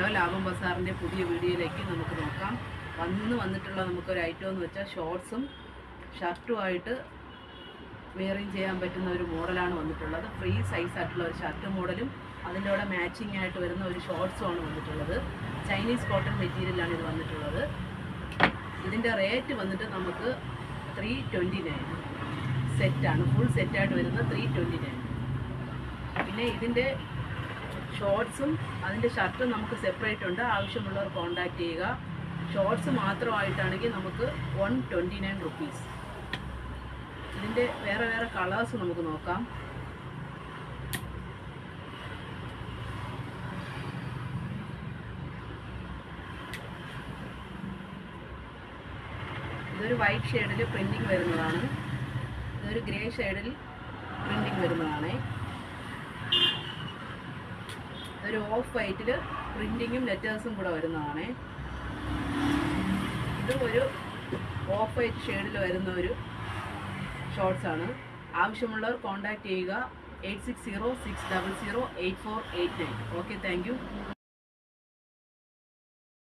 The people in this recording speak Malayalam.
ഹലോ, ലാഭം ബസാറിൻ്റെ പുതിയ വീഡിയോയിലേക്ക് നമുക്ക് നോക്കാം. വന്നിട്ടുള്ള നമുക്കൊരു ഐറ്റം എന്ന് വെച്ചാൽ ഷോർട്ട്സും ഷർട്ടുമായിട്ട് വെയറിങ് ചെയ്യാൻ പറ്റുന്ന ഒരു മോഡലാണ് വന്നിട്ടുള്ളത്. ഫ്രീ സൈസ് ആയിട്ടുള്ള ഒരു ഷർട്ട് മോഡലും അതിൻ്റെ കൂടെ മാച്ചിങ് ആയിട്ട് വരുന്ന ഒരു ഷോർട്ട്സുമാണ് വന്നിട്ടുള്ളത്. ചൈനീസ് കോട്ടൺ മെറ്റീരിയലാണ് ഇത് വന്നിട്ടുള്ളത്. ഇതിൻ്റെ റേറ്റ് വന്നിട്ട് നമുക്ക് 329 സെറ്റാണ്. ഫുൾ സെറ്റായിട്ട് വരുന്നത് 329. പിന്നെ ഇതിൻ്റെ ഷോർട്ട്സും അതിൻ്റെ ഷർട്ടും നമുക്ക് സെപ്പറേറ്റ് ഉണ്ട്. ആവശ്യമുള്ളവർ കോൺടാക്റ്റ് ചെയ്യുക. ഷോർട്ട്സ് മാത്രമായിട്ടാണെങ്കിൽ നമുക്ക് 129 റുപ്പീസ്. ഇതിൻ്റെ വേറെ വേറെ കളേഴ്സ് നമുക്ക് നോക്കാം. ഇതൊരു വൈറ്റ് ഷെയ്ഡിൽ പ്രിൻറ്റിങ് വരുന്നതാണ്. ഇതൊരു ഗ്രേ ഷെയ്ഡിൽ പ്രിൻറ്റിങ് വരുന്നതാണ്. ഒരു ഓഫ് വൈറ്റിൽ പ്രിൻറ്റിങ്ങും ലെറ്റേഴ്സും കൂടെ വരുന്നതാണ്. ഇത് ഒരു ഓഫ് വൈറ്റ് ഷെയ്ഡിൽ വരുന്ന ഒരു ഷോർട്ട്സാണ്. ആവശ്യമുള്ളവർ കോൺടാക്റ്റ് ചെയ്യുക. 8606008489. Okay, thank you.